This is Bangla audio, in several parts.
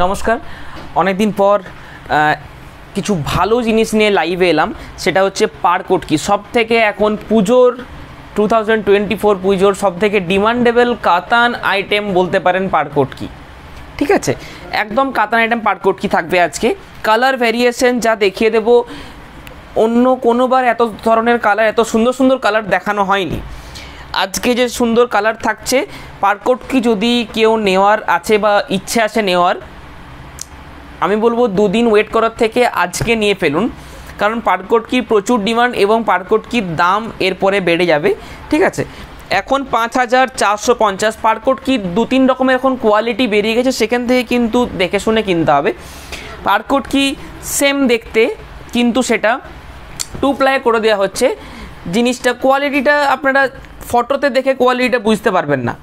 নমস্কার, অনেক দিন পর কিছু ভালো জিনিস নিয়ে লাইভে এলাম। সেটা হচ্ছে পারকোটকি। সব থেকে এখন পুজোর 2024 পুজোর সব থেকে ডিমান্ডেবল কাতান আইটেম বলতে পারেন পারকোটকি। ঠিক আছে, একদম কাতান আইটেম পারকোটকি থাকবে আজকে। কালার ভ্যারিয়েশন যা দেখিয়ে দেবো, অন্য কোনোবার এত ধরনের কালার, এত সুন্দর সুন্দর কালার দেখানো হয়নি। আজকে যে সুন্দর কালার থাকছে পারকোটকি, যদি কেউ নেওয়ার আছে বা ইচ্ছে আছে নেওয়ার, আমি বলবো দুদিন ওয়েট করার থেকে আজকে নিয়ে ফেলুন। কারণ পারকোটকির প্রচুর ডিমান্ড এবং পারকোটকির দাম এরপরে বেড়ে যাবে। ঠিক আছে, এখন 5450। পারকোটকির 2-3 রকমের এখন কোয়ালিটি বেরিয়ে গেছে, সেখান থেকে কিন্তু দেখে শুনে কিনতে হবে। পারকোটকি সেম দেখতে, কিন্তু সেটা 2 প্লাই করে দেওয়া হচ্ছে। জিনিসটা কোয়ালিটিটা আপনারা ফটোতে দেখে কোয়ালিটিটা বুঝতে পারবেন না।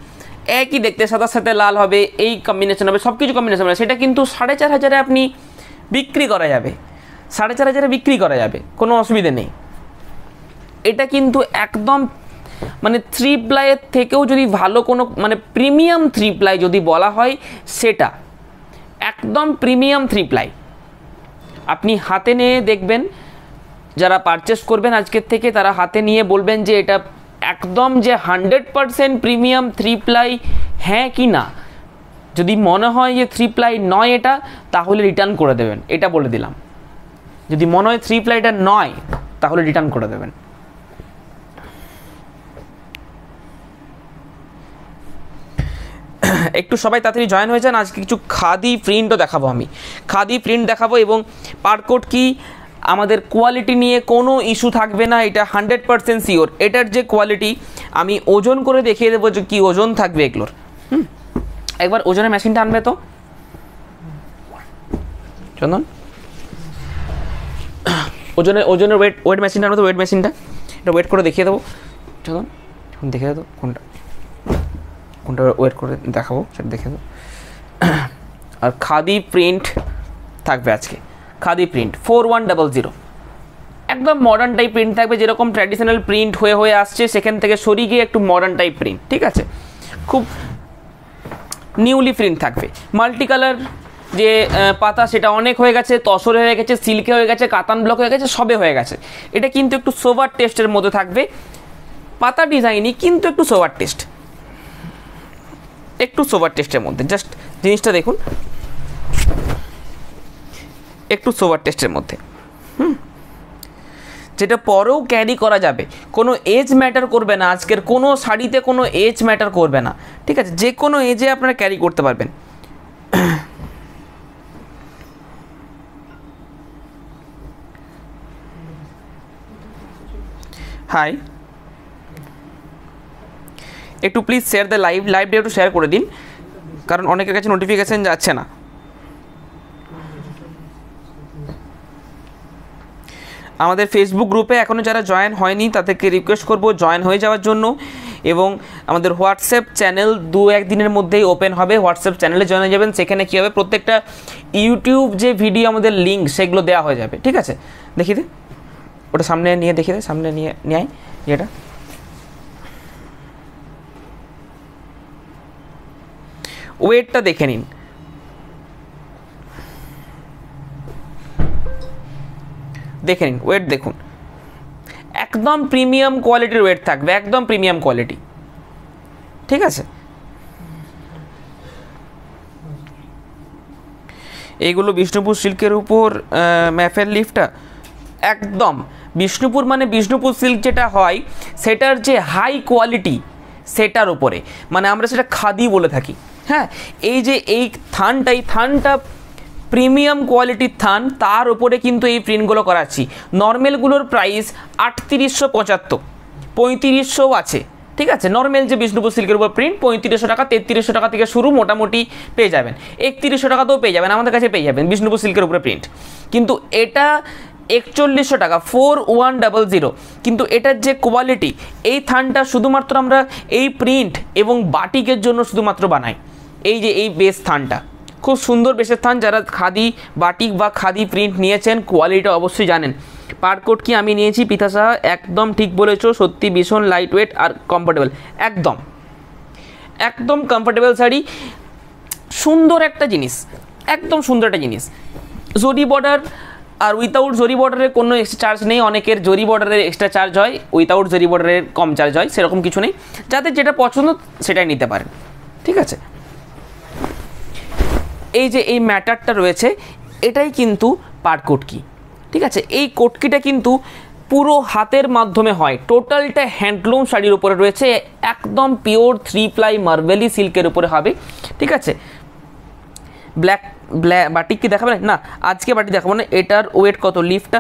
একই দেখতে, সাদার সাথে লাল হবে, এই কম্বিনেশন হবে, সব কিছু কম্বিনেশন হবে। সেটা কিন্তু 4500 আপনি বিক্রি করা যাবে, 4500 বিক্রি করা যাবে, কোনো অসুবিধে নেই। এটা কিন্তু একদম মানে 3 প্লাইয়ের থেকেও যদি ভালো কোনো মানে প্রিমিয়াম 3 প্লাই যদি বলা হয়, সেটা একদম প্রিমিয়াম 3 প্লাই। আপনি হাতে নিয়ে দেখবেন, যারা পারচেস করবেন আজকের থেকে তারা হাতে নিয়ে বলবেন যে এটা একদম যে 100% প্রিমিয়াম 3 প্লাই, হ্যাঁ কি না। যদি মনে হয় যে 3 প্লাই নয় এটা, তাহলে রিটার্ন করে দেবেন, এটা বলে দিলাম। যদি মনে হয় 3 প্লাইটা নয়, তাহলে রিটার্ন করে দেবেন। একটু সবাই তাড়াতাড়ি জয়েন হয়ে যান। আজকে কিছু খাদি প্রিন্টও দেখাবো, আমি খাদি প্রিন্ট দেখাবো। এবং পারকোটকি আমাদের কোয়ালিটি নিয়ে কোনো ইস্যু থাকবে না, এটা 100% শিওর। এটার যে কোয়ালিটি, আমি ওজন করে দেখিয়ে দেবো যে কী ওজন থাকবে এগুলোর। একবার ওজনের মেশিনটা আনবে তো চন্দন, ওজনের ওয়েট মেশিনটা আনবে তো, ওয়েট মেশিনটা এটা ওয়েট করে দেখিয়ে দেবো। চন্দন দেখিয়ে দেবো কোনটা ওয়েট করে দেখাবো, সেটা দেখে দেবো। আর খাদি প্রিন্ট থাকবে আজকে, খাদি প্রিন্ট 4100, একদম মডার্ন টাইপ প্রিন্ট থাকবে। যেরকম ট্র্যাডিশনাল প্রিন্ট হয়ে আসছে, সেখান থেকে সরিয়ে গিয়ে একটু মডার্ন টাইপ প্রিন্ট। ঠিক আছে, খুব নিউলি প্রিন্ট থাকবে। মাল্টি কালার যে পাতা, সেটা অনেক হয়ে গেছে, তসরে হয়ে গেছে, সিল্কে হয়ে গেছে, কাতান ব্লক হয়ে গেছে, সবে হয়ে গেছে। এটা কিন্তু একটু সোভার টেস্টের মধ্যে থাকবে। পাতা ডিজাইনই, কিন্তু একটু সোভার টেস্ট, একটু সোভার টেস্টের মধ্যে। জাস্ট জিনিসটা দেখুন, একটু সোভার টেস্টের মধ্যে, যেটা পরেও ক্যারি করা যাবে। কোনো এজ ম্যাটার করবে না, আজকের কোনো শাড়িতে কোনো এজ ম্যাটার করবে না। ঠিক আছে, যে কোনো এজে আপনারা ক্যারি করতে পারবেন। হাই, একটু প্লিজ শেয়ার দ্য লাইভটা একটু শেয়ার করে দিন, কারণ অনেকের কাছে নোটিফিকেশান যাচ্ছে না। আমাদের ফেসবুক গ্রুপে এখনও যারা জয়েন হয়নি, তাদেরকে রিকোয়েস্ট করব জয়েন হয়ে যাওয়ার জন্য। এবং আমাদের হোয়াটসঅ্যাপ চ্যানেল 2-1 দিনের মধ্যেই ওপেন হবে। হোয়াটসঅ্যাপ চ্যানেলে জয়েন হয়ে যাবেন। সেখানে কী হবে, প্রত্যেকটা ইউটিউব যে ভিডিও আমাদের লিঙ্ক, সেগুলো দেওয়া হয়ে যাবে। ঠিক আছে, দেখিয়ে দে ওটা, সামনে নিয়ে দেখিয়ে দে, সামনে নিয়ে আয় যেটা। ওয়েটটা দেখে নিন, দেখে নিন ওয়েট দেখুন, একদম প্রিমিয়াম কোয়ালিটির ওয়েট থাকবে, একদম প্রিমিয়াম কোয়ালিটি। ঠিক আছে, এইগুলো বিষ্ণুপুর সিল্কের উপর ম্যাফেল লিফটা, একদম বিষ্ণুপুর মানে বিষ্ণুপুর সিল্ক যেটা হয়, সেটার যে হাই কোয়ালিটি, সেটার উপরে মানে আমরা সেটা খাদি বলে থাকি। হ্যাঁ, এই যে এই থানটা প্রিমিয়াম কোয়ালিটির থান, তার উপরে কিন্তু এই প্রিন্টগুলো করাচ্ছি। নর্মালগুলোর প্রাইস 3875, 3500 আছে। ঠিক আছে, নর্মাল যে বিষ্ণুপুর সিল্কের উপর প্রিন্ট 3500 টাকা, 3300 টাকা থেকে শুরু, মোটামুটি পেয়ে যাবেন। 3100 টাকাতেও পেয়ে যাবেন, আমাদের কাছে পেয়ে যাবেন বিষ্ণুপুর সিল্কের উপরে প্রিন্ট। কিন্তু এটা 4100 টাকা, 4100। কিন্তু এটার যে কোয়ালিটি, এই থানটা শুধুমাত্র আমরা এই প্রিন্ট এবং বাটিকের জন্য শুধুমাত্র বানাই। এই যে এই বেস থানটা খুব সুন্দর বেসের থান। যারা খাদি বাটিক বা খাদি প্রিন্ট নিয়েছেন, কোয়ালিটিটা অবশ্যই জানেন। পারকোটকি আমি নিয়েছি পিতাসা, একদম ঠিক বলেছো, সত্যি ভীষণ লাইট ওয়েট আর কমফোর্টেবল, একদম কমফোর্টেবল শাড়ি। সুন্দর একটা জিনিস, একদম সুন্দর একটা জিনিস। জরি বর্ডার আর উইথাউট জরি বর্ডারের কোনো এক্সট্রা চার্জ নেই, অনেকের জরি বর্ডারের এক্সট্রা চার্জ হয়, উইথাউট জরি বর্ডারের কম চার্জ হয়, সেরকম কিছু নেই, যাদের যেটা পছন্দ সেটাই নিতে পারেন, ঠিক আছে। এই যে এই ম্যাটারটা রয়েছে এটাই কিন্তু পাড় কটকি, ঠিক আছে। এই কটকিটা কিন্তু পুরো হাতের মাধ্যমে হয়, টোটালটা হ্যান্ডলুম শাড়ির উপরে রয়েছে, একদম পিওর 3 প্লাই মার্বেলি সিল্কের উপরে হবে, ঠিক আছে। ব্ল্যাক বাটিক কি দেখাবেন না, আজকে বাটিক দেখাবো না। এটার ওয়েট কত, লিফটা,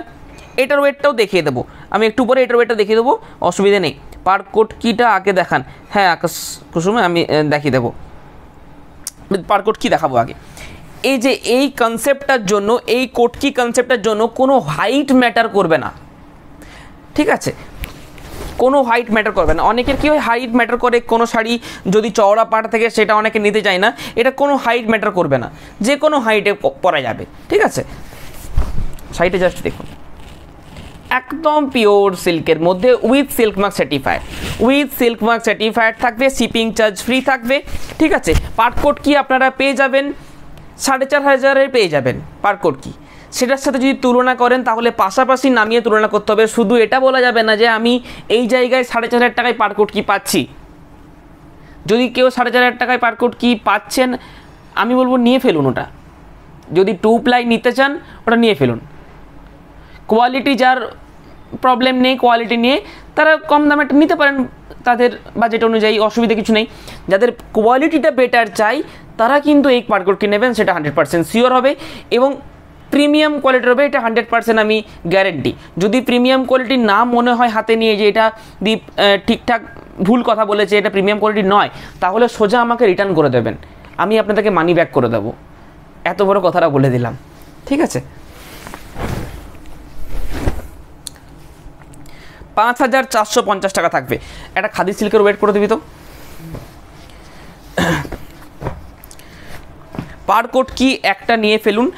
এটার ওয়েটটাও দেখিয়ে দেবো আমি একটু পরে, এটার ওয়েটটা দেখিয়ে দেবো, অসুবিধা নেই। পাড় কটকিটা আগে দেখান, হ্যাঁ আকাশ কুসুমে আমি দেখিয়ে দেবো, পাড় কটকি দেখাবো আগে। এই যে এই কনসেপ্টটার জন্য, এই কটকি কনসেপ্টটার জন্য কোনো হাইট ম্যাটার করবে না, ঠিক আছে, কোনো হাইট ম্যাটার করবে না। অনেকের কী হয় হাইট ম্যাটার করে, কোনো শাড়ি যদি চওড়া পাড় থেকে সেটা অনেকে নিতে চায় না, এটা কোনো হাইট ম্যাটার করবে না, যে কোনো হাইটে পরা যাবে, ঠিক আছে। শাড়িটা জাস্ট দেখুন, একদম পিওর সিল্কের মধ্যে with silk mark certified, with silk mark certified থাকবে, শিপিং চার্জ ফ্রি থাকবে, ঠিক আছে। পাড় কটকি আপনারা পেয়ে যাবেন 4500 পেয়ে যাবেন পাড় কটকি। সেটার সাথে যদি তুলনা করেন তাহলে পাশাপাশি নামিয়ে তুলনা করতে হবে, শুধু এটা বলা যাবে না যে আমি এই জায়গায় 4500 টাকায় পাড় কটকি পাচ্ছি। যদি কেউ 4500 টাকায় পাড় কটকি পাচ্ছেন, আমি বলবো নিয়ে ফেলুন ওটা, যদি 2 প্লাই নিতে চান ওটা নিয়ে ফেলুন। কোয়ালিটি যার প্রবলেম নেই, কোয়ালিটি নিয়ে তারা কম দামে নিতে পারেন, তাদের বাজেট অনুযায়ী অসুবিধা কিছু নেই। যাদের কোয়ালিটিটা বেটার চাই তারা কিন্তু এই পাড় কটকি নেবেন, সেটা 100% শিওর হবে এবং প্রিমিয়াম কোয়ালিটির হবে, এটা 100% আমি গ্যারেন্টি। যদি প্রিমিয়াম কোয়ালিটি না মনে হয় হাতে নিয়ে যে এটা দীপ ঠিকঠাক ভুল কথা বলেছে, এটা প্রিমিয়াম কোয়ালিটি নয়, তাহলে সোজা আমাকে রিটার্ন করে দেবেন, আমি আপনাদেরকে মানি ব্যাক করে দেবো, এত বড় কথাটা বলে দিলাম, ঠিক আছে। 5450 টাকা থাকবে। একটা খাদি সিল্কের ওয়েট করে দিবি তো। পাড় কটকি একটা নিয়ে ফেলুন,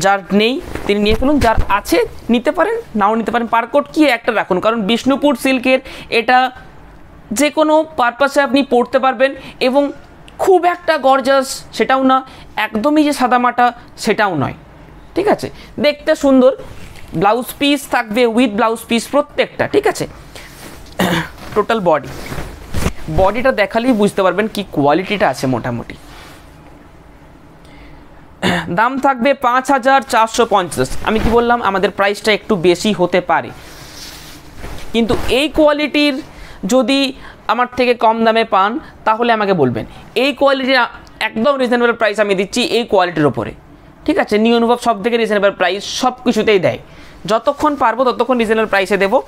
যার নেই তিনি নিয়ে ফেলুন, যার আছে নিতে পারেন, নাও নিতে পারেন। পাড় কটকি একটা রাখুন, কারণ বিষ্ণুপুর সিল্কের এটা যে কোনো পারপাসে আপনি পরতে পারবেন এবং খুব একটা গর্জাস সেটাও না, একদমই যে সাদামাটা সেটাও নয়, ঠিক আছে। দেখতে সুন্দর, ব্লাউজ পিস থাকবে উইথ ব্লাউজ পিস প্রত্যেকটা, ঠিক আছে। টোটাল বডিটা দেখালেই বুঝতে পারবেন কি কোয়ালিটিটা আছে মোটামুটি। দাম থাকবে 5450। আমি কি বললাম, আমাদের প্রাইসটা একটু বেশি হতে পারে, কিন্তু এই কোয়ালিটির যদি আমার থেকে কম দামে পান তাহলে আমাকে বলবেন। এই কোয়ালিটির একদম রিজনেবল প্রাইস আমি দিচ্ছি এই কোয়ালিটির ওপরে, ঠিক আছে। নিউ অনুভব সব থেকে রিজনেবল প্রাইস সব কিছুতেই দেয়, যতক্ষণ পারবো ততক্ষণ রিজনেবল প্রাইসে দেবো।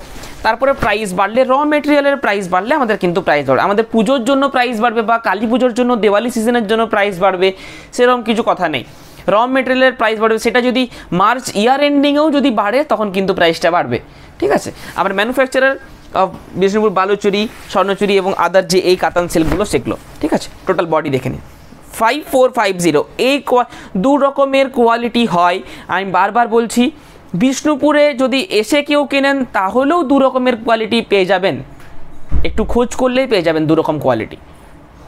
তারপরে প্রাইস বাড়লে, র মেটেরিয়ালের প্রাইস বাড়লে আমাদের কিন্তু প্রাইস বাড়বে, আমাদের পুজোর জন্য প্রাইস বাড়বে বা কালী পুজোর জন্য, দিওয়ালি সিজনের জন্য প্রাইস বাড়বে সেরকম কিছু কথা নেই। র মেটেরিয়ালের প্রাইস বাড়বে, সেটা যদি মার্চ ইয়ার এন্ডিংয়েও যদি বাড়ে তখন কিন্তু প্রাইসটা বাড়বে, ঠিক আছে। আবার ম্যানুফ্যাকচারার অফ বিষ্ণুপুর বালুচুরি, স্বর্ণচুরি এবং আদার যে এই কাতান সিল্কগুলো সেগুলো, ঠিক আছে। টোটাল বডি দেখে নিন 5450। এই 2 রকমের কোয়ালিটি হয়, আমি বারবার বলছি। বিষ্ণুপুরে যদি এসে কেউ কেনেন তাহলেও 2 রকমের কোয়ালিটি পেয়ে যাবেন, একটু খোঁজ করলেই পেয়ে যাবেন 2 রকম কোয়ালিটি।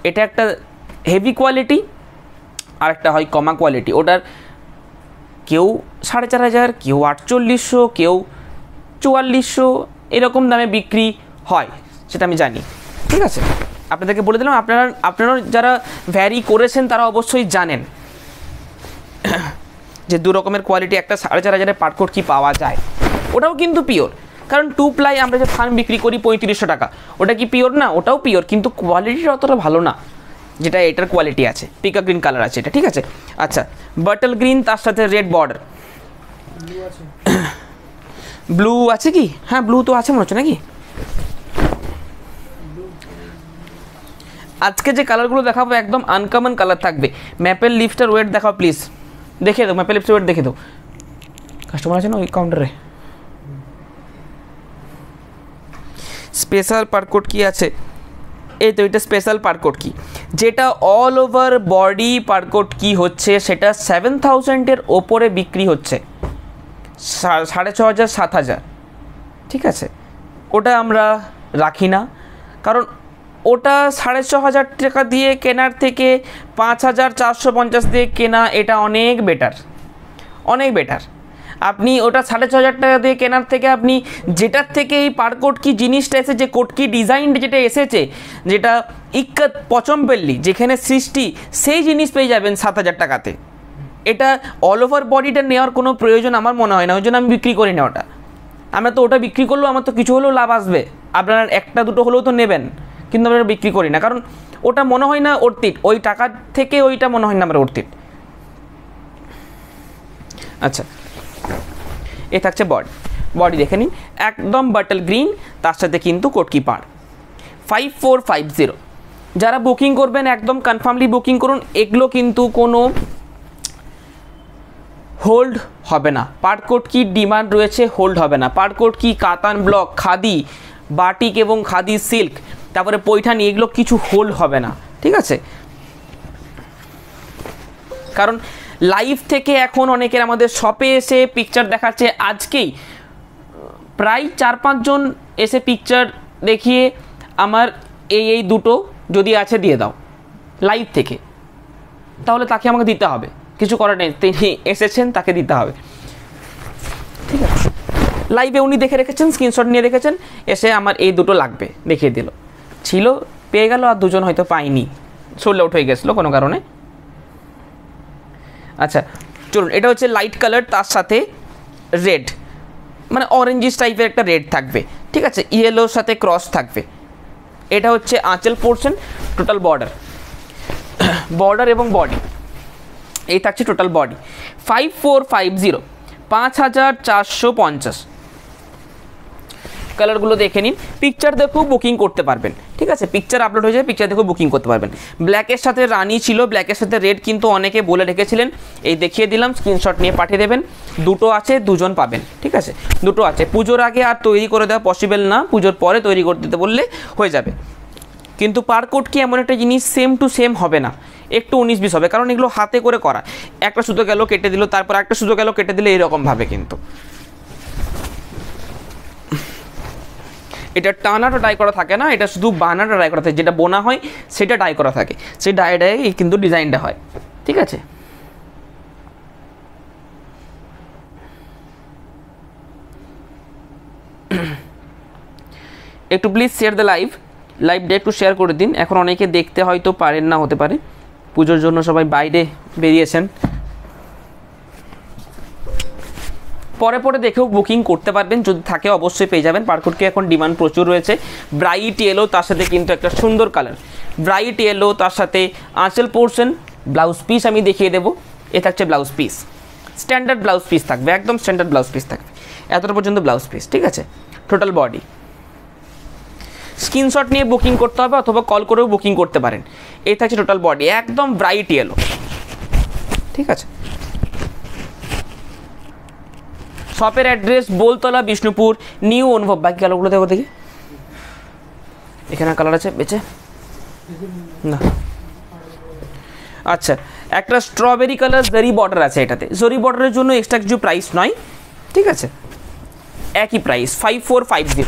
এটা একটা হেভি কোয়ালিটি আর একটা হয় কমা কোয়ালিটি, ওটার কেউ 4500, কেউ 4800, কেউ 4400 এরকম দামে বিক্রি হয়, সেটা আমি জানি, ঠিক আছে। আপনাদেরকে বলে দিলাম, আপনারা যারা ভ্যারি করেছেন তারা অবশ্যই জানেন যে 2 রকমের কোয়ালিটি, একটা 4500 পাড় কটকি পাওয়া যায়, ওটাও কিন্তু পিওর। কারণ 2 প্লাই আমরা যে থান বিক্রি করি 3500 টাকা, ওটা কি পিওর না? ওটাও পিওর, কিন্তু কোয়ালিটিটা অতটা ভালো না যেটা এটার কোয়ালিটি আছে। পিকা গ্রিন কালার আছে এটা, ঠিক আছে। আচ্ছা, বাটল গ্রিন, তার সাথে রেড বর্ডার, ব্লু আছে কি? হ্যাঁ ব্লু তো আছে মনে হচ্ছে নাকি। আজকে যে কালারগুলো দেখাবো একদম আনকমন কালার থাকবে। ম্যাপেল লিফটার ওয়েট দেখাও প্লিজ, দেখে দাও ম্যাপেল লিফটার ওয়েট দেখে দাও। কাস্টমার আছে না ওই কাউন্টারে? স্পেশাল পাড় কটকি আছে, এই তো এটা স্পেশাল পাড় কটকি, যেটা অল ওভার বডি পাড় কটকি হচ্ছে, সেটা 7000-এর ওপরে বিক্রি হচ্ছে, 6500 7000, ঠিক আছে। ওটা আমরা রাখি না, কারণ ওটা 6,500 টাকা দিয়ে কেনার থেকে 5,450 দিয়ে কেনা এটা অনেক বেটার, অনেক বেটার। আপনি ওটা 6,500 টাকা দিয়ে কেনার থেকে আপনি যেটার থেকে এই পার কোটকি জিনিসটা এসেছে, কোটকি ডিজাইন যেটা এসেছে, যেটা ইক্কত পচমপল্লি যেখানে সৃষ্টি, সেই জিনিস পেয়ে যাবেন 7,000 টাকাতে। এটা অল ওভার বডিটা নেওয়ার কোনো প্রয়োজন আমার মনে হয় না, ওই জন্য আমি বিক্রি করি না ওটা। আমরা তো ওটা বিক্রি করলেও আমার তো কিছু হলেও লাভ আসবে, আপনারা একটা দুটো হলেও তো নেবেন, কিন্তু আমরা বিক্রি করি না, কারণ ওটা মনে হয় না অর্থিত, ওই টাকার থেকে ওইটা মনে হয় না আমরা অর্থিত। আচ্ছা, এ থাকছে বডি। বডি দেখে নিন, একদম বাটল গ্রিন, তার সাথে কিন্তু কোটকি পাড়। 5450। যারা বুকিং করবেন একদম কনফার্মলি বুকিং করুন, এগুলো কিন্তু কোনো হোল্ড হবে না। পাড় কোটকি ডিমান্ড রয়েছে, হোল্ড হবে না। পাড় কোটকি, কাতান ব্লক, খাদি, বাটিক এবং খাদি সিল্ক, তারপরে পৈঠানি, এগুলো কিছু হোল্ড হবে না, ঠিক আছে? কারণ লাইভ থেকে এখন অনেকের আমাদের শপে এসে পিকচার দেখাচ্ছে, আজকেই প্রায় 4-5 জন এসে পিকচার দেখিয়ে আমার এই দুটো যদি আছে দিয়ে দাও লাইভ থেকে, তাহলে তাকে আমাকে দিতে হবে, কিছু করার নেই, তিনি এসেছেন তাকে দিতে হবে, ঠিক আছে? লাইভে উনি দেখে রেখেছেন, স্ক্রিনশট নিয়ে রেখেছেন, এসে আমার এই দুটো লাগবে দেখিয়ে দিল, ছিল পেয়ে গেল, আর দুজন হয়তো পাইনি, সোল্ড আউট হয়ে গেছিলো কোনো কারণে। আচ্ছা চলুন, এটা হচ্ছে লাইট কালার, তার সাথে রেড, মানে অরেঞ্জিস টাইপের একটা রেড থাকবে, ঠিক আছে? ইয়েলোর সাথে ক্রস থাকবে। এটা হচ্ছে আঁচল পোর্শন, টোটাল বর্ডার, বর্ডার এবং বডি, এই থাকছে টোটাল বডি। 5450, 5,450। কালারগুলো দেখে নিন, পিকচার দেখেও বুকিং করতে পারবেন, ঠিক আছে? পিকচার আপলোড হয়ে যায়, পিকচার দেখেও বুকিং করতে পারবেন। ব্ল্যাকের সাথে রানি ছিল, ব্ল্যাকের সাথে রেড কিন্তু অনেকে বলে রেখেছিলেন, এই দেখিয়ে দিলাম, স্ক্রিনশট নিয়ে পাঠিয়ে দেবেন। দুটো আছে, দুজন পাবেন, ঠিক আছে? দুটো আছে। পুজোর আগে আর তৈরি করে দেওয়া পসিবল না, পুজোর পরে তৈরি করে দিতে বললে হয়ে যাবে, কিন্তু পার কোটকি এমন একটা জিনিস সেম টু সেম হবে না, একটু 19-20 হবে, কারণ এগুলো হাতে করে করা, একটা সুতো গেল কেটে দিল, তারপর একটা সুতো গেল কেটে দিলে, এরকমভাবে। কিন্তু এটা টানাটা ডাই করা থাকে না, এটা শুধু বানাটা ডাই করা থাকে, যেটা বোনা হয় সেটা ডাই করা থাকে, সেই ডাই কিন্তু ডিজাইনটা হয়, ঠিক আছে? একটু প্লিজ শেয়ার দ্য লাইভটা একটু শেয়ার করে দিন। এখন অনেকে দেখতে হয়তো পারেন না, হতে পারে পুজোর জন্য সবাই বাইরে বেরিয়েছেন, পরে পরে দেখেও বুকিং করতে পারবেন, যদি থাকে অবশ্যই পেয়ে যাবেন। পার কোটকি এখন ডিমান্ড প্রচুর রয়েছে। ব্রাইট ইয়েলো, তার সাথে কিন্তু একটা সুন্দর কালার, ব্রাইট ইয়েলো, তার সাথে আঁচল পোর্শন, ব্লাউজ পিস আমি দেখিয়ে দেবো। এ থাকছে blouse piece, standard blouse piece থাকবে, একদম স্ট্যান্ডার্ড ব্লাউজ পিস থাকবে, এতটা পর্যন্ত ব্লাউজ পিস, ঠিক আছে? Total body. স্ক্রিনশট নিয়ে বুকিং করতে হবে, অথবা কল করেও বুকিং করতে পারেন। এই থাকছে টোটাল বডি, একদম ব্রাইট ইয়েলো, ঠিক আছে? শপের অ্যাড্রেস বোলতলা, বিষ্ণুপুর, নিউ অনুভব। বাকি কালারগুলো দেখো দেখি, এখানে কালার আছে বেঁচে না। আচ্ছা, একটা স্ট্রবেরি কালার জরি বর্ডার আছে, এটাতে জরি বর্ডারের জন্য এক্সট্রা কিছু প্রাইস নয়, ঠিক আছে? একই প্রাইস 5450,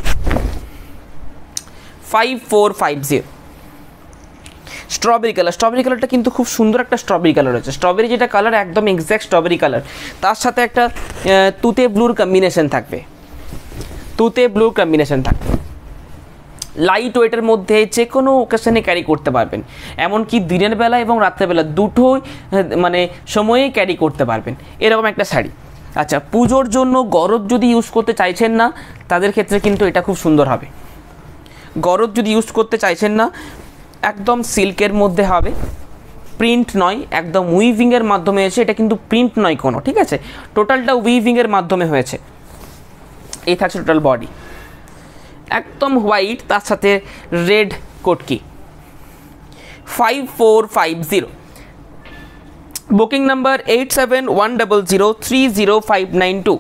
5450। স্ট্রবেরি কালার, স্ট্রবেরি কালারটা কিন্তু খুব সুন্দর একটা স্ট্রবেরি কালার হচ্ছে, স্ট্রবেরি যেটা কালার একদম এক্স্যাক্ট স্ট্রবেরি কালার, তার সাথে একটা তুতে ব্লুর কম্বিনেশন থাকবে, তুতে ব্লুর কম্বিনেশন থাকবে। লাইট ওয়েটের মধ্যে যে কোনো ওকেশনে ক্যারি করতে পারবেন, এমনকি দিনের বেলা এবং রাত্রেবেলা দুটোই মানে সময়েই ক্যারি করতে পারবেন, এরকম একটা শাড়ি। আচ্ছা, পুজোর জন্য গরজ যদি ইউজ করতে চাইছেন না, তাদের ক্ষেত্রে কিন্তু এটা খুব সুন্দর হবে। গরজ যদি ইউজ করতে চাইছেন না, একদম সিল্কের মধ্যে হবে, প্রিন্ট নয়, একদম উইভিংয়ের মাধ্যমে হয়েছে, এটা কিন্তু প্রিন্ট নয় কোনো, ঠিক আছে? টোটালটা উইভিংয়ের মাধ্যমে হয়েছে। এই থাকছে টোটাল বডি, একদম হোয়াইট, তার সাথে রেড কোটকি। 5450। Booking number 8710030592।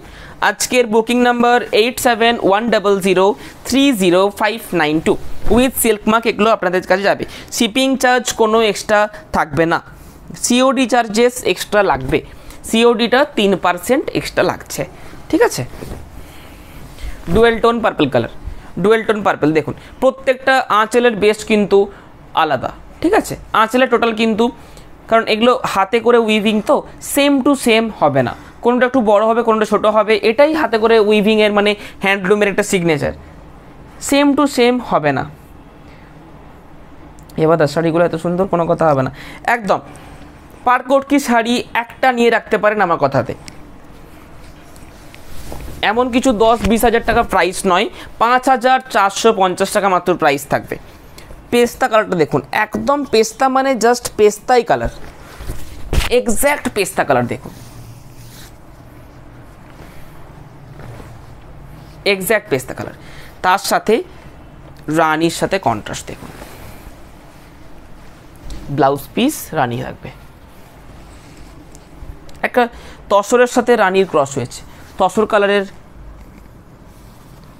আজকের booking number 8710030592 with silk mark, এগুলো আপনাদের কাছে যাবে। শিপিং চার্জ কোনো এক্সট্রা থাকবে না, সিওডি চার্জেস এক্সট্রা লাগবে, সিওডিটা 3% এক্সট্রা লাগছে, ঠিক আছে? Dual tone purple colour, dual tone purple. দেখুন প্রত্যেকটা আঁচলের বেস কিন্তু আলাদা, ঠিক আছে, আঁচলের টোটাল কিন্তু, কারণ এগুলো হাতে করে উইভিং তো সেম টু সেম হবে না, কোনোটা একটু বড় হবে কোনোটা ছোট হবে, এটাই হাতে করে উইভিংয়ের মানে হ্যান্ডলুমের একটা সিগনেচার, সেম টু সেম হবে না। এবার শাড়িগুলো এত সুন্দর, কোনো কথা হবে না একদম। পারকোট কি শাড়ি একটা নিয়ে রাখতে পারেন আমার কথাতে, এমন কিছু 10-20 হাজার টাকা প্রাইস নয়, 5450 টাকা মাত্র প্রাইস থাকবে। পেস্তা কালারটা দেখুন, একদম পেস্তা মানে জাস্ট পেস্তাই কালার, এক্স্যাক্ট পেস্তা কালার দেখুন, এক্স্যাক্ট পেস্তা কালার, তার সাথে রানীর সাথে কন্ট্রাস্ট দেখুন, ব্লাউজ পিস রানী থাকবে, একটা তসরের সাথে রানীর ক্রস হয়েছে, তসর কালারের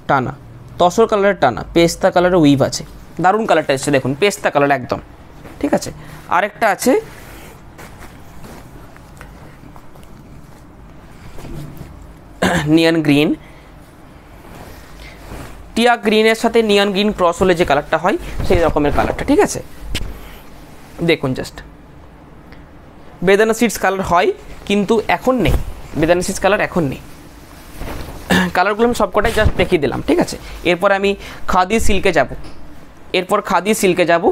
টানা, তসর কালারের টানা, পেস্তা কালারের উইভ আছে, দারুণ কালারটা এসছে দেখুন, পেস্তা কালার একদম, ঠিক আছে। আরেকটা আছে নিয়ন গ্রিন, টিয়া গ্রিনের সাথে নিয়ন গ্রিন ক্রস হলে যে কালারটা হয় সেই রকমের কালারটা, ঠিক আছে। দেখুন জাস্ট বেদানা সিডস কালার হয় কিন্তু এখন নেই, বেদানা সিডস কালার এখন নেই, কালারগুলো আমি সবকটাই জাস্ট দেখিয়ে দিলাম, ঠিক আছে। এরপর আমি খাদি সিল্কে যাব, খাদি সিল্কে যাব।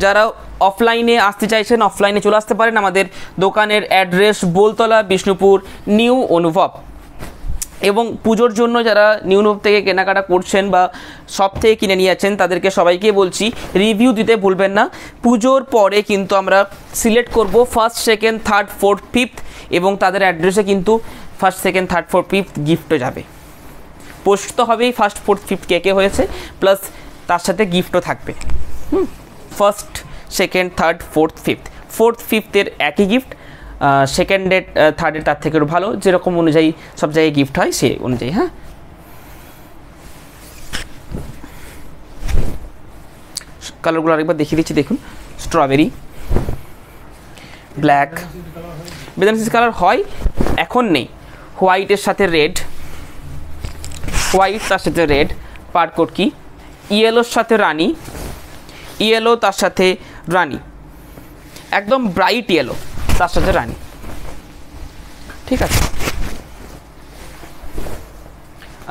যারা অফলাইনে আসতে চাইছেন অফলাইনে চলে আসতে পারেন, আমাদের দোকানের অ্যাড্রেস বোলতলা, বিষ্ণুপুর, নিউ অনুভব। এবং পুজোর জন্য যারা নিউ অনুভব থেকে কেনাকাটা করছেন বা সব থেকে কিনে নিয়ে যাচ্ছেন তাদেরকে সবাইকে বলছি রিভিউ দিতে ভুলবেন না। পুজোর পরে কিন্তু আমরা সিলেক্ট করব first, second, third, fourth, fifth, এবং তাদের অ্যাড্রেসে কিন্তু first, second, third, fourth, fifth গিফটও যাবে। পোস্ট তো হবেই ফার্স্ট, ফোর্থ, ফিফথ কে কে হয়েছে, প্লাস তার সাথে গিফটও থাকবে। First, second, third, fourth, fifth, fourth ফিফথের একই গিফট, সেকেন্ডের থার্ডের তার থেকে ভালো, যেরকম অনুযায়ী সব জায়গায় গিফট হয় সে অনুযায়ী। হ্যাঁ, কালারগুলো আরেকবার দেখিয়ে দিচ্ছি দেখুন, স্ট্রবেরি, ব্ল্যাক, বেদানা কালার হয় এখন নেই, হোয়াইটের সাথে রেড, হোয়াইট তার সাথে রেড, পারকোট কি, ইয়েলোর সাথে রানী, ইয়েলো তার সাথে রানী, একদম ব্রাইট ইয়েলো তার সাথে রানী, ঠিক আছে।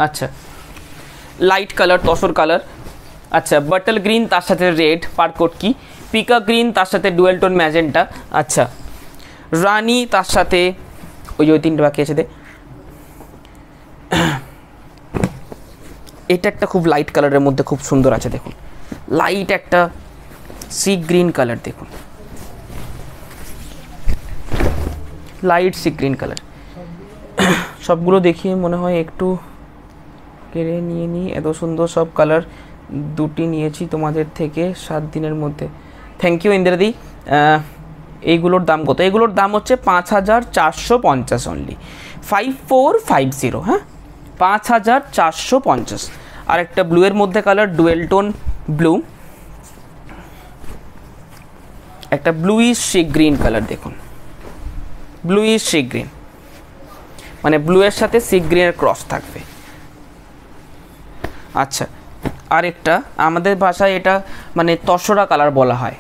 আচ্ছা, লাইট কালার তসর কালার, আচ্ছা, বাটল গ্রিন তার সাথে রেড, পারকোট কি, পিকা গ্রিন তার সাথে ডুয়েল টোন ম্যাজেন্টা, আচ্ছা, রানী তার সাথে ওই যে তিনটে বাকি আছে, এটা একটা খুব লাইট কালারের মধ্যে খুব সুন্দর আছে দেখুন, লাইট একটা সি গ্রিন কালার দেখুন, লাইট সি গ্রিন কালার। সবগুলো দেখিয়ে মনে হয় একটু কেড়ে নিয়ে নিই, এত সুন্দর সব কালার, দুটি নিয়েছি তোমাদের থেকে 7 দিনের মধ্যে। থ্যাংক ইউ ইন্দিরাদি। এইগুলোর দাম কত? এগুলোর দাম হচ্ছে 5450 অনলি, 5450। হ্যাঁ, 5450। আর একটা ব্লুয়ের মধ্যে কালার, ডুয়েল টোন ব্লু, একটা ব্লুইশ সি গ্রিন কালার দেখুন, ব্লুইশ সি গ্রিন মানে ব্লুয়ের সাথে সি গ্রিনের ক্রস থাকবে। আচ্ছা, আরেকটা আমাদের ভাষায় এটা মানে তসরা কালার বলা হয়,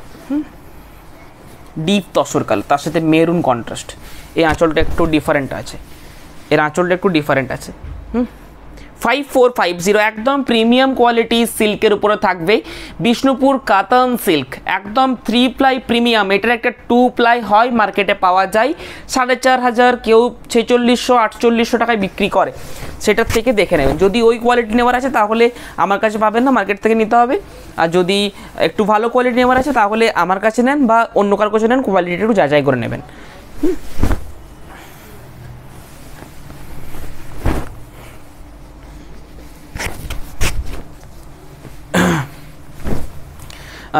ডিপ তসর কালার, তার সাথে মেরুন কন্ট্রাস্ট। এই আঁচলটা একটু ডিফারেন্ট আছে, এর আঁচলটা একটু ডিফারেন্ট আছে। 5450, একদম প্রিমিয়াম কোয়ালিটি সিল্কের উপরে থাকবে, বিষ্ণুপুর কাতান সিল্ক, একদম 3 প্লাই প্রিমিয়াম। এটার একটা 2 প্লাই হয়, মার্কেটে পাওয়া যায় 4500, কেউ 4600-4800 টাকায় বিক্রি করে, সেটার থেকে দেখে নেবেন। যদি ওই কোয়ালিটি নেওয়ার আছে তাহলে আমার কাছে পাবেন না, মার্কেট থেকে নিতে হবে। আর যদি একটু ভালো কোয়ালিটি নেওয়ার আছে তাহলে আমার কাছে নেন বা অন্য কারো কাছে নেন, কোয়ালিটি একটু যাচাই করে নেবেন।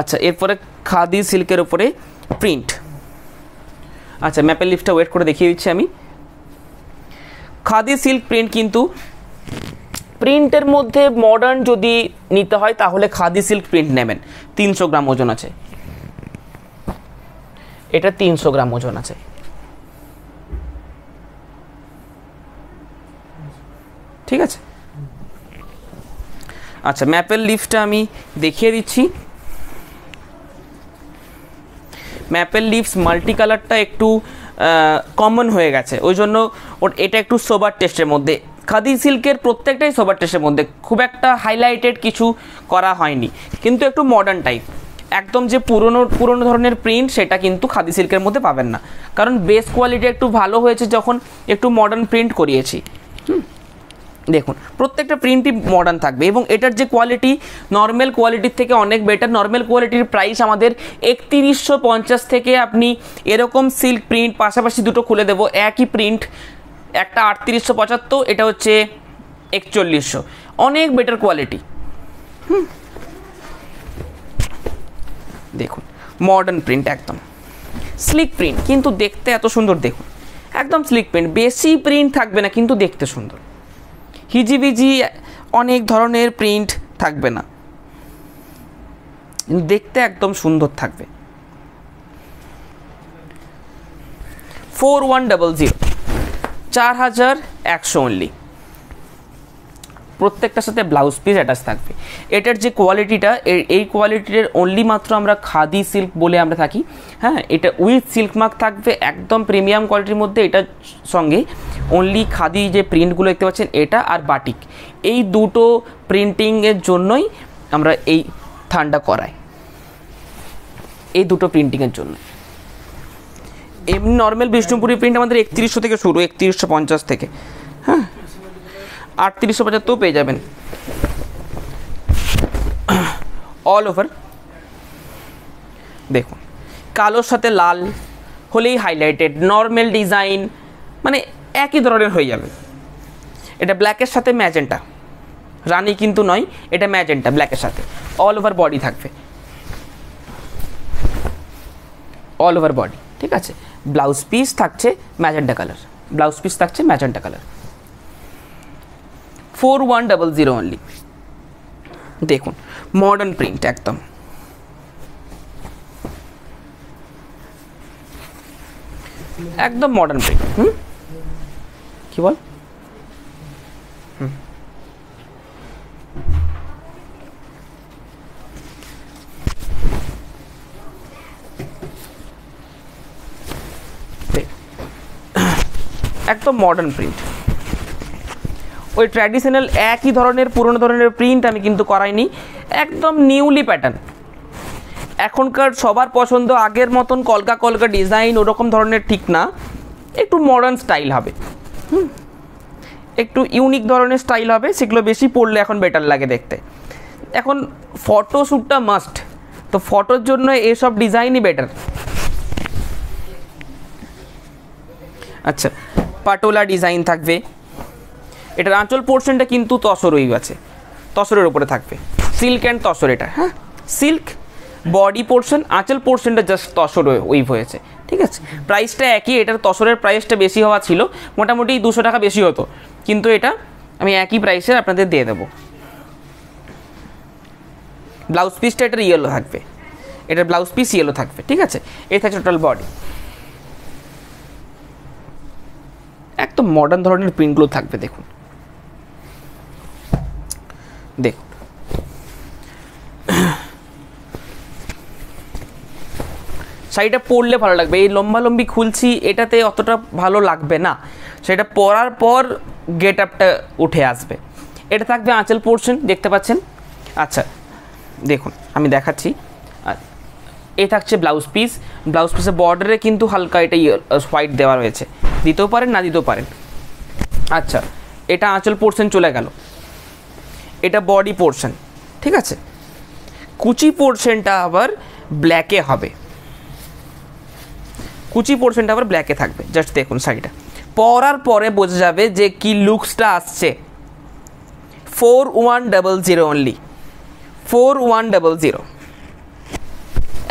আচ্ছা, এরপরে খাদি সিল্কের উপরে প্রিন্ট। আচ্ছা, ম্যাপের লিফটটা ওয়েট করে দেখিয়ে দিচ্ছি আমি। খাদি সিল্ক প্রিন্ট, কিন্তু প্রিন্টের মধ্যে মডার্ন যদি নিতে হয় তাহলে খাদি সিল্ক প্রিন্ট নেবেন। 300 গ্রাম ওজন আছে, এটা 300 গ্রাম ওজন আছে। ঠিক আছে, আচ্ছা, ম্যাপেল লিভসটা আমি দেখিয়ে দিচ্ছি। ম্যাপেল লিভস মাল্টি কালারটা একটু কমন হয়ে গেছে, ওই জন্য এটা একটু সোবার টেস্টের মধ্যে। খাদি সিল্কের প্রত্যেকটাই সোবার টেস্টের মধ্যে, খুব একটা হাইলাইটেড কিছু করা হয়নি, কিন্তু একটু মডার্ন টাইপ। একদম যে পুরনো ধরনের প্রিন্ট সেটা কিন্তু খাদি সিল্কের মধ্যে পাবেন না, কারণ বেস কোয়ালিটি একটু ভালো হয়েছে যখন একটু মডার্ন প্রিন্ট করিয়েছি। দেখুন প্রত্যেকটা প্রিন্টই মডার্ন থাকবে, এবং এটার যে কোয়ালিটি নর্মাল কোয়ালিটির থেকে অনেক বেটার। নর্মাল কোয়ালিটির প্রাইস আমাদের 3150 থেকে আপনি এরকম সিল্ক প্রিন্ট পাশাপাশি দুটো খুলে দেবো, একই প্রিন্ট, একটা 3875, এটা হচ্ছে 4100, অনেক বেটার কোয়ালিটি। দেখুন মডার্ন প্রিন্ট, একদম স্লিক প্রিন্ট, কিন্তু দেখতে এত সুন্দর। দেখুন একদম স্লিক প্রিন্ট, বেশি প্রিন্ট থাকবে না কিন্তু দেখতে সুন্দর। হিজিবিজি অনেক ধরনের প্রিন্ট থাকবে না, দেখতে একদম সুন্দর থাকবে। 4100, 4100 অনলি। প্রত্যেকটার সাথে ব্লাউজ পিস অ্যাটাচ থাকবে। এটার যে কোয়ালিটিটা, এই কোয়ালিটির অনলি মাত্র আমরা খাদি সিল্ক বলে আমরা থাকি। হ্যাঁ, এটা উইথ সিল্ক মার্ক থাকবে, একদম প্রিমিয়াম কোয়ালিটির মধ্যে। এটার সঙ্গে অনলি খাদি যে প্রিন্টগুলো দেখতে পাচ্ছেন এটা আর বাটিক, এই দুটো প্রিন্টিংয়ের জন্যই আমরা এই থানটা করাই, এই দুটো প্রিন্টিংয়ের জন্য। এমনি নর্মাল বিষ্ণুপুরি প্রিন্ট আমাদের 3100 থেকে শুরু, 3150 থেকে। হ্যাঁ, 3875 পেয়ে যাবেন অল ওভার। দেখুন কালোর সাথে লাল হলেই হাইলাইটেড, নর্মাল ডিজাইন মানে একই ধরনের হয়ে যাবে। এটা ব্ল্যাকের সাথে ম্যাজেন্টা, রানি কিন্তু নয়, এটা ম্যাজেন্টা ব্ল্যাকের সাথে। অল ওভার বডি থাকবে, অল ওভার বডি, ঠিক আছে। ব্লাউজ পিস থাকছে ম্যাজেন্টা কালার, ব্লাউজ পিস থাকছে ম্যাজেন্টা কালার। 4100 অনলি। দেখুন মডার্ন প্রিন্ট, একদম একদম মডার্ন প্রিন্ট। কি বল? একদম মডার্ন প্রিন্ট, ওই ট্র্যাডিশনাল একই ধরনের পুরনো ধরনের প্রিন্ট আমি কিন্তু করাইনি, একদম নিউলি প্যাটার্ন। এখনকার সবার পছন্দ আগের মতন কলকা কলকা ডিজাইন ওরকম ধরনের ঠিক না, একটু মডার্ন স্টাইল হবে, একটু ইউনিক ধরনের স্টাইল হবে, সেগুলো বেশি পড়লে এখন বেটার লাগে দেখতে। এখন ফটোশ্যুটটা মাস্ট, তো ফটোর জন্য এসব ডিজাইনই বেটার। আচ্ছা, পাটোলা ডিজাইন থাকবে। এটার আঁচল পোর্শনটা কিন্তু তসরই আছে, তসরের উপরে থাকবে, সিল্ক অ্যান্ড তসর এটা। হ্যাঁ, সিল্ক বডি পোর্শন, আঁচল পোর্শনটা জাস্ট তসর ওইভ হয়েছে, ঠিক আছে। প্রাইসটা একই, এটার তসরের প্রাইসটা বেশি হওয়া ছিল, মোটামুটি 200 টাকা বেশি হতো, কিন্তু এটা আমি একই প্রাইসে আপনাদের দিয়ে দেবো। ব্লাউজ পিসটা এটার ইয়েলো থাকবে, এটার ব্লাউজ পিস ইয়েলো থাকবে, ঠিক আছে। এই থাকছে টোটাল বডি। একদম মডার্ন ধরনের প্রিন্টগুলো থাকবে। দেখুন দেখুন শাড়িটা পরলে ভালো লাগবে। এই লম্বালম্বি খুলছি এটাতে অতটা ভালো লাগবে না, সেটা পরার পর গেট আপটা উঠে আসবে। এটা থাকবে আঁচল পোর্শন, দেখতে পাচ্ছেন। আচ্ছা দেখুন আমি দেখাচ্ছি। এই থাকছে ব্লাউজ পিস, ব্লাউজ পিসের বর্ডারে কিন্তু হালকা এটা হোয়াইট দেওয়া রয়েছে, দিতেও পারেন না দিতেও পারেন। আচ্ছা, এটা আঁচল পোর্শন চলে গেল, এটা বডি পোর্শন, ঠিক আছে। কুচি পোর্শনটা আবার ব্ল্যাকে হবে, কুচি পোর্শনটা আবার ব্ল্যাকে থাকবে। জাস্ট দেখুন শাড়িটা পরার পরে বোঝা যাবে যে কি লুকসটা আসছে। 4100 অনলি, 4100,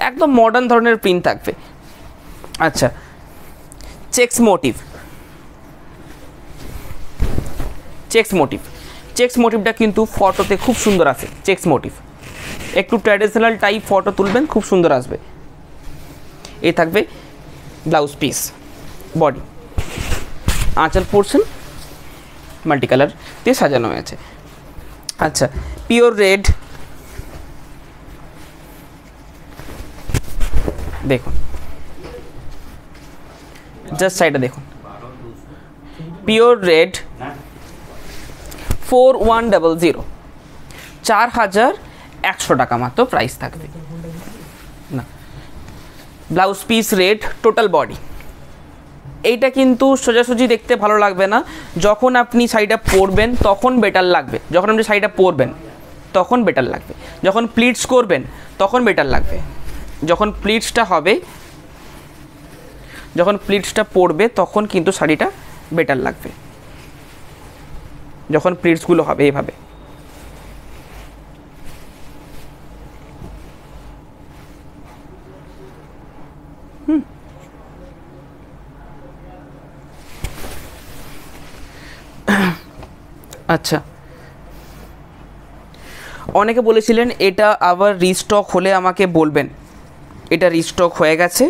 একদম মডার্ন ধরনের প্রিন্ট থাকবে। আচ্ছা, checks motif, checks motif, checks মোটিভটা কিন্তু ফটোতে খুব সুন্দর আসে। চেক্স মোটিভ একটু ট্র্যাডিশনাল টাইপ ফটো তুলবেন, খুব সুন্দর আসবে। এই থাকবে ব্লাউজ পিস, বডি, আঁচল পোর্শন মাল্টি কালার দিয়ে সাজানো হয়েছে। আচ্ছা, পিওর রেড, দেখুন জাস্ট সাইডে দেখুন, পিওর রেড 4100, 4100 টাকা মাত্র প্রাইস থাকবে না। Blouse piece red, total body. এইটা কিন্তু সোজাসুজি দেখতে ভালো লাগবে না, যখন আপনি শাড়িটা পরবেন তখন বেটার লাগবে, যখন আপনি শাড়িটা পরবেন তখন বেটার লাগবে, যখন প্লিটস করবেন তখন বেটার লাগবে, যখন প্লিটসটা হবে, যখন প্লিটসটা পরবে তখন কিন্তু শাড়িটা বেটার লাগবে, যখন প্লিটসগুলো হবে এইভাবে। আচ্ছা, অনেকে বলেছিলেন এটা আবার রিস্টক হলে আমাকে বলবেন, এটা রিস্টক হয়ে গেছে,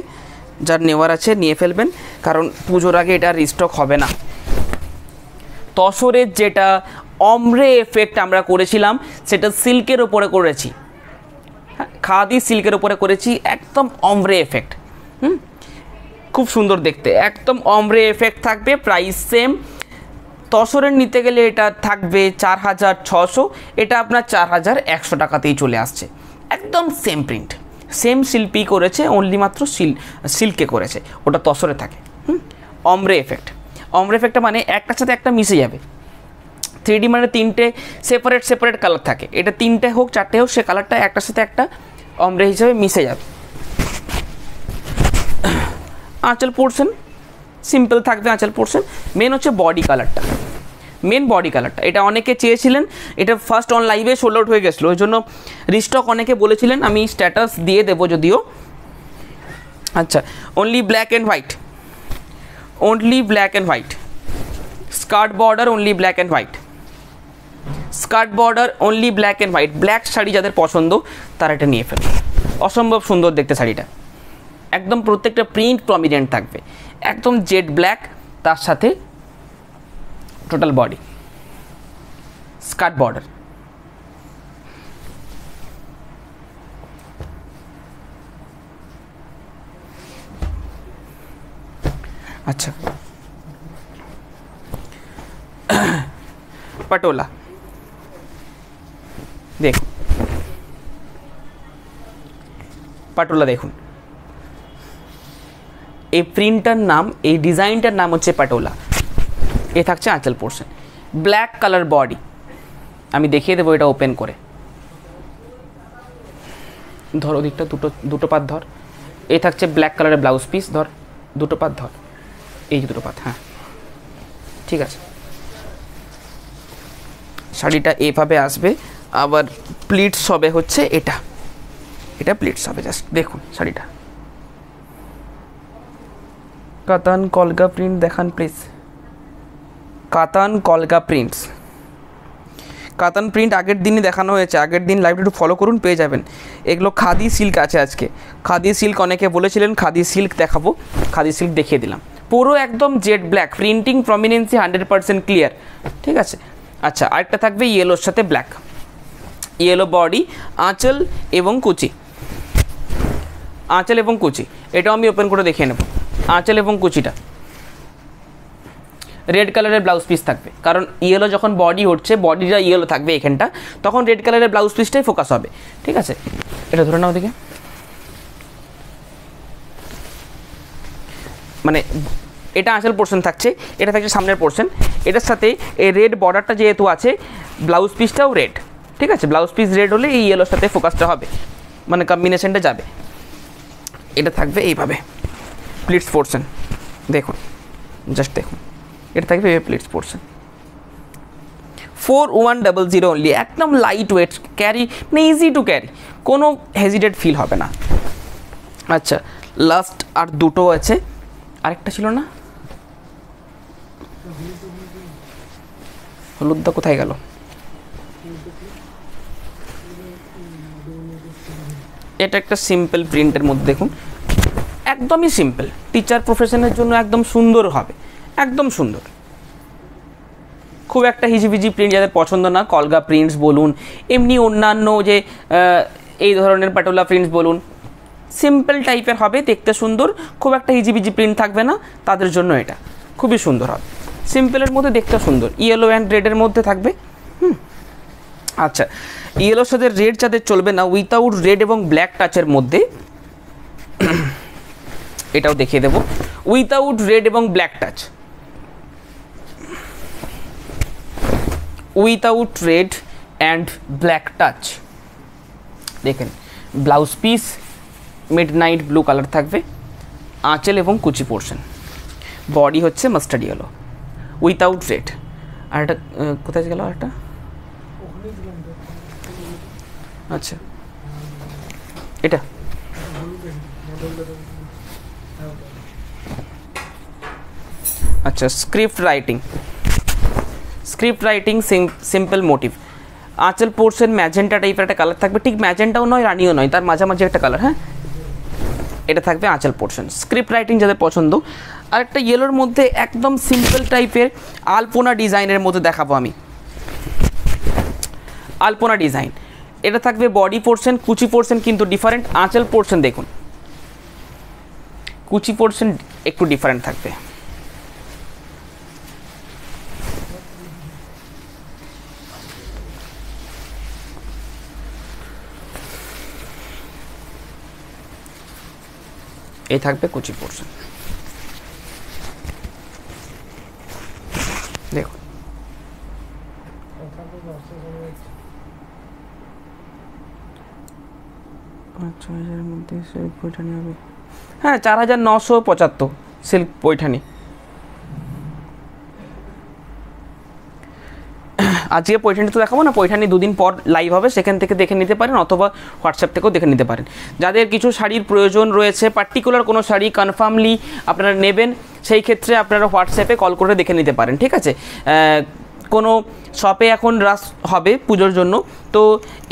যার নেওয়ার আছে নিয়ে ফেলবেন, কারণ পুজোর আগে এটা রিস্টক হবে না। তসরের যেটা অমরে এফেক্ট আমরা করেছিলাম সেটা সিল্কের ওপরে করেছি, খাদি সিল্কের ওপরে করেছি, একদম অমরে এফেক্ট, খুব সুন্দর দেখতে, একদম অমরে এফেক্ট থাকবে, প্রাইস সেম। তসরের নিতে গেলে এটা থাকবে 4600, এটা আপনার 4100 টাকাতেই চলে আসছে, একদম সেম প্রিন্ট, সেম শিল্পী করেছে, অনলি মাত্র সিল্কে করেছে, ওটা তসরে থাকে। অমরে এফেক্ট, অমরে এফেক্টটা মানে একটার সাথে একটা মিশে যাবে। 3D মানে 3টে সেপারেট সেপারেট কালার থাকে, এটা 3টে হোক 4টে হোক, সে কালারটা একটার সাথে একটা অমরে হিসাবে মিশে যাবে। আঁচল পোর্শন সিম্পল থাকবে, আঁচল পোর্শন। মেন হচ্ছে বডি কালারটা, মেন বডি কালারটা, এটা অনেকে চেয়েছিলেন, এটা ফার্স্ট অন লাইভে সোল্ড আউট হয়ে গেছিলো, ওই জন্য রিস্টক অনেকে বলেছিলেন, আমি স্ট্যাটাস দিয়ে দেবো যদিও। আচ্ছা, only black and white, only black and white, skirt border only black and white, skirt border only black and white, black sari যাদের পছন্দ তারা এটা নিয়ে ফেলবে, অসম্ভব সুন্দর দেখতে শাড়িটা, একদম প্রত্যেকটা প্রিন্ট প্রমিনেন্ট থাকবে, একদম জেড ব্ল্যাক, তার সাথে টোটাল বডি, স্কার্ট বর্ডার। আচ্ছা, पटोला দেখুন, पटोला দেখুন, এই প্রিন্টার নাম, এই ডিজাইনটার নাম হচ্ছে पटोला। এ থাকছে আঁচল পোর্শন, ব্ল্যাক কালার বডি, আমি দেখিয়ে দেবো এটা ওপেন করে, ধর ওদিকটা দুটো পাত ধর, এই থাকছে ব্ল্যাক কালারের ব্লাউজ পিস, ধর দুটো পাত ধর, এই যে দুটো পাত, হ্যাঁ ঠিক আছে। শাড়িটা এইভাবে আসবে, আবার প্লিটস হবে হচ্ছে এটা, এটা প্লিটস হবে, জাস্ট দেখুন শাড়িটা। কাতান কলকা প্রিন্ট দেখান প্লিজ, কাতান কলকা প্রিন্টস, কাতান প্রিন্ট আগের দিনই দেখানো হয়েছে, আগের দিন লাইভটা একটু ফলো করুন, পেয়ে যাবেন। এগুলো খাদি সিল্ক আছে আজকে, খাদি সিল্ক অনেকে বলেছিলেন খাদি সিল্ক দেখাবো, খাদি সিল্ক দেখিয়ে দিলাম, পুরো একদম জেড ব্ল্যাক, প্রিন্টিং প্রমিনেন্সি 100% ক্লিয়ার, ঠিক আছে। আচ্ছা, আরেকটা থাকবে ইয়েলোর সাথে ব্ল্যাক, ইয়েলো বডি, আঁচল এবং কুচি, আঁচল এবং কুচি, এটাও আমি ওপেন করে দেখিয়ে নেব। আঁচল এবং কুচিটা রেড কালারের ব্লাউজ পিস থাকবে, কারণ ইয়েলো যখন বডি হচ্ছে, বডিটা ইয়েলো থাকবে এখানটা, তখন রেড কালারের ব্লাউজ পিসটাই ফোকাস হবে, ঠিক আছে। এটা ধরে নাও ওদিকে, মানে এটা আঁচল পোর্শন থাকছে, এটা থাকছে সামনের পোর্শন, এটার সাথে এই রেড বর্ডারটা যেহেতু আছে, ব্লাউজ পিসটাও রেড, ঠিক আছে। ব্লাউজ পিস রেড হলে এই ইয়েলোর সাথে ফোকাসটা হবে, মানে কম্বিনেশনটা যাবে। এটা থাকবে এইভাবে প্লিটস পোর্শন, দেখুন জাস্ট দেখুন, এটা থাকবে প্লিটস পোর্শন, 4100 অনলি, একদম লাইট ওয়েট, ক্যারি মানে ইজি টু ক্যারি, কোনো হেজিটেড ফিল হবে না। আচ্ছা, লাস্ট আর দুটো আছে, আরেকটা ছিল না, হলুদটা কোথায় গেল? এটা একটা সিম্পল প্রিন্টের মধ্যে দেখুন, একদমই সিম্পল, টিচার প্রফেশনের জন্য একদম সুন্দর হবে, একদম সুন্দর, খুব খুব একটা হিজিবিজি প্রিন্ট যাদের পছন্দ না, কলগা প্রিন্টস বলুন, এমনি অন্যান্য যে এই ধরনের পাটোলা প্রিন্টস বলুন, সিম্পল টাইপের হবে, দেখতে সুন্দর, খুব একটা হিজিবিজি প্রিন্ট থাকবে না, তাদের জন্য এটা খুবই সুন্দর হবে। সিম্পলের মধ্যে দেখতে সুন্দর, ইয়েলো অ্যান্ড রেডের মধ্যে থাকবে। আচ্ছা, ইয়েলোর সাথে রেড যাদের চলবে না, উইথাউট রেড এবং ব্ল্যাক টাচের মধ্যে এটাও দেখিয়ে দেবো, উইথাউট রেড এবং black touch, without red and black touch. দেখেন blouse piece midnight blue colour থাকবে, আঁচল এবং কুচি পোর্শন, বডি হচ্ছে মাস্টার্ড ইয়েলো উইথাউট রেড। আর একটা কোথায় গেল একটা, আচ্ছা এটা আচ্ছা স্ক্রিপ্ট রাইটিং সিম্পল মোটিভ, আঁচল পোর্শন ম্যাজেন্টা টাইপের একটা কালার থাকবে, ঠিক ম্যাজেন্টাও নয় রানিও নয়, তার মাঝামাঝি একটা কালার। হ্যাঁ, এটা থাকবে আঁচল পোর্শন, স্ক্রিপ্ট রাইটিং যাদের পছন্দ। আর একটা ইয়েলোর মধ্যে একদম সিম্পল টাইপের আলপনা ডিজাইনের মধ্যে দেখাবো আমি, আলপনা ডিজাইন। এটা থাকবে বডি পোর্শন, কুচি পোর্শন কিন্তু ডিফারেন্ট, আঁচল পোর্শন দেখুন কুচি পোর্শন একটু ডিফারেন্ট থাকবে। এই থাকবে কুচি পোর্শন, দেখুন আচ্ছা এর মধ্যে সিল্ক পৈঠানি হবে, হ্যাঁ 4975 সিল্ক পৈঠানি। আজকে পৈঠানি তো দেখাবো না, পৈঠানি দুদিন পর লাইভ হবে, সেখান থেকে দেখে নিতে পারেন, অথবা হোয়াটসঅ্যাপ থেকেও দেখে নিতে পারেন। যাদের কিছু শাড়ির প্রয়োজন রয়েছে, পার্টিকুলার কোনো শাড়ি কনফার্মলি আপনারা নেবেন, সেই ক্ষেত্রে আপনারা হোয়াটসঅ্যাপে কল করে দেখে নিতে পারেন, ঠিক আছে। কোনো শপে এখন রাশ হবে পুজোর জন্য, তো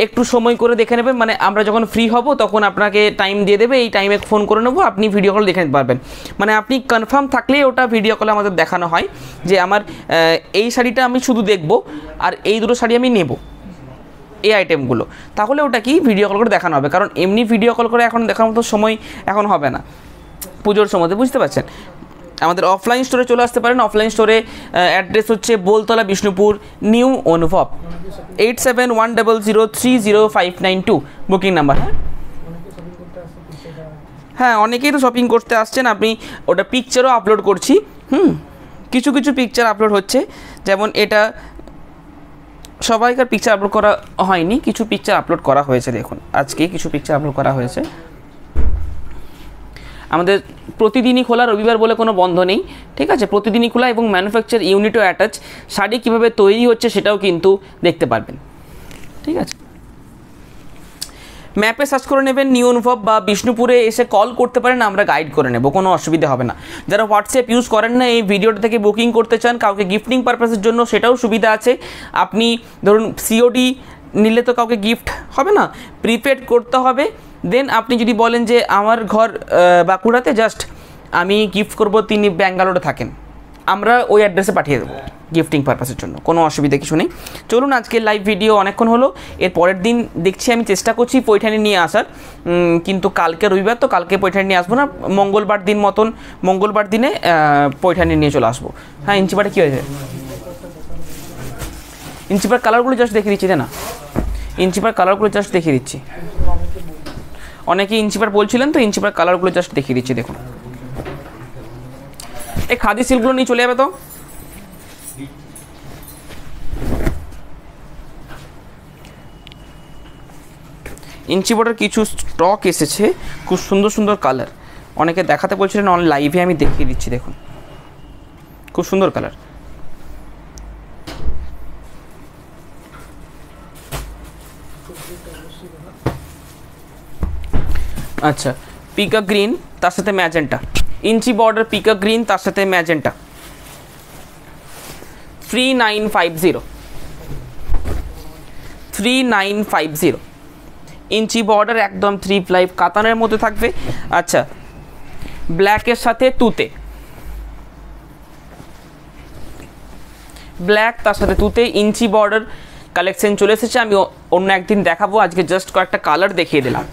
একটু সময় করে দেখে নেবেন, মানে আমরা যখন ফ্রি হব তখন আপনাকে টাইম দিয়ে দেবে, এই টাইমে ফোন করে নেবো, আপনি ভিডিও কল দেখে নিতে পারবেন। মানে আপনি কনফার্ম থাকলেই ওটা ভিডিও কলে আমাদের দেখানো হয় যে আমার এই শাড়িটা আমি শুধু দেখব আর এই দুটো শাড়ি আমি নেব, এই আইটেমগুলো, তাহলে ওটা কি ভিডিও কল করে দেখানো হবে। কারণ এমনি ভিডিও কল করে এখন দেখার মতো সময় এখন হবে না পুজোর সময়তে, বুঝতে পারছেন। আমাদের অফলাইন স্টোরে চলে আসতে পারেন, অফলাইন স্টোরে অ্যাড্রেস হচ্ছে বোলতলা বিষ্ণুপুর, নিউ অনুভব, 8710030592 বুকিং নাম্বার। হ্যাঁ অনেকেই তো শপিং করতে আসছেন, আপনি ওটা পিকচারও আপলোড করছি, কিছু কিছু পিকচার আপলোড হচ্ছে, যেমন এটা সবাইকার পিকচার আপলোড করা হয়নি, কিছু পিকচার আপলোড করা হয়েছে, দেখুন আজকে কিছু পিকচার আপলোড করা হয়েছে। আমাদের প্রতিদিনই খোলা, রবিবার বলে কোনো বন্ধ নেই, ঠিক আছে, প্রতিদিনই খোলা, এবং ম্যানুফ্যাকচার ইউনিটও অ্যাটাচ, শাড়ি কীভাবে তৈরি হচ্ছে সেটাও কিন্তু দেখতে পারবেন, ঠিক আছে। ম্যাপে সার্চ করে নেবেন নিউ অনুভব, বা বিষ্ণুপুরে এসে কল করতে পারেন, আমরা গাইড করে নেব, কোনো অসুবিধা হবে না। যারা হোয়াটসঅ্যাপ ইউজ করেন না, এই ভিডিওটা থেকে বুকিং করতে চান কাউকে গিফটিং পারপাসের জন্য, সেটাও সুবিধা আছে। আপনি ধরুন সিওডি নিলে তো কাউকে গিফট হবে না, প্রিপেড করতে হবে। দেন আপনি যদি বলেন যে আমার ঘর বাঁকুড়াতে, জাস্ট আমি গিফট করব, তিনি ব্যাঙ্গালোরে থাকেন, আমরা ওই অ্যাড্রেসে পাঠিয়ে দেবো গিফটিং পারপাসের জন্য, কোনো অসুবিধা কিছু নেই। চলুন আজকে লাইভ ভিডিও অনেকক্ষণ হলো, এর পরের দিন দেখছি আমি চেষ্টা করছি পৈঠানি নিয়ে আসার, কিন্তু কালকে রবিবার তো কালকে পৈঠানি নিয়ে আসবো না, মঙ্গলবার দিনে পৈঠানি নিয়ে চলে আসবো। হ্যাঁ ইঞ্চিপাটা কী হয়েছে, ইঞ্চিপার কালারগুলো জাস্ট দেখিয়ে দিচ্ছি, না ইঞ্চিপার কালারগুলো জাস্ট দেখিয়ে দিচ্ছি, অনেকে ইঞ্চিপার বলছিলেন তো, ইঞ্চিপার কালারগুলো জাস্ট দেখিয়ে দিচ্ছি, দেখুন। এই খাদি সিল্কগুলো নিয়ে চলে যাবে তো, ইঞ্চিপাটার কিছু স্টক এসেছে, খুব সুন্দর সুন্দর কালার, অনেকে দেখাতে বলছিলেন, অন লাইভে আমি দেখিয়ে দিচ্ছি, দেখুন খুব সুন্দর কালার। আচ্ছা পিকা গ্রিন তার সাথে ম্যাজেন্টা, ইঞ্চি বর্ডার পিকা গ্রিন তার সাথে ম্যাজেন্টা, 3950 ইঞ্চি বর্ডার, একদম 3 প্লাই কাতানের মধ্যে থাকবে। আচ্ছা ব্ল্যাকের সাথে তুতে, ব্ল্যাক, তার সাথে তুতে ইঞ্চি বর্ডার কালেকশন চলে এসেছে। আমি অন্য একদিন দেখাবো, আজকে জাস্ট কয়েকটা কালার দেখিয়ে দিলাম,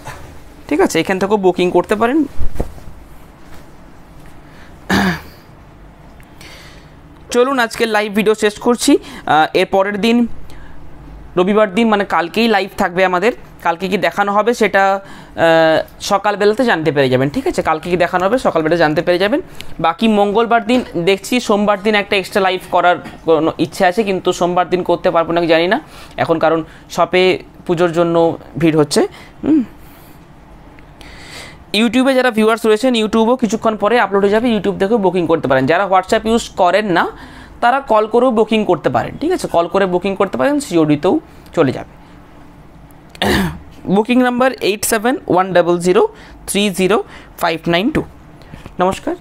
ঠিক আছে? এখান থেকেও বুকিং করতে পারেন। চলুন আজকে লাইভ ভিডিও শেষ করছি। এর পরের দিন রবিবার দিন মানে কালকেই লাইভ থাকবে আমাদের। কালকে কি দেখানো হবে সেটা সকালবেলাতে জানতে পেরে যাবেন, ঠিক আছে? কালকে কি দেখানো হবে সকালবেলা জানতে পেরে যাবেন। বাকি মঙ্গলবার দিন দেখছি, সোমবার দিন একটা এক্সট্রা লাইভ করার কোনো ইচ্ছে আছে, কিন্তু সোমবার দিন করতে পারবো নাকি জানি না এখন, কারণ শপে পুজোর জন্য ভিড় হচ্ছে। ইউটিউবে যারা ভিউয়ার্স রয়েছেন, ইউটিউবও কিছুক্ষণ পরে আপলোড হয়ে যাবে, ইউটিউব থেকেও বুকিং করতে পারেন। যারা হোয়াটসঅ্যাপ ইউজ করেন না তারা কল করেও বুকিং করতে পারেন, ঠিক আছে? কল করে বুকিং করতে পারেন, সিওডিতেও চলে যাবে। Booking number 8710030592। নমস্কার।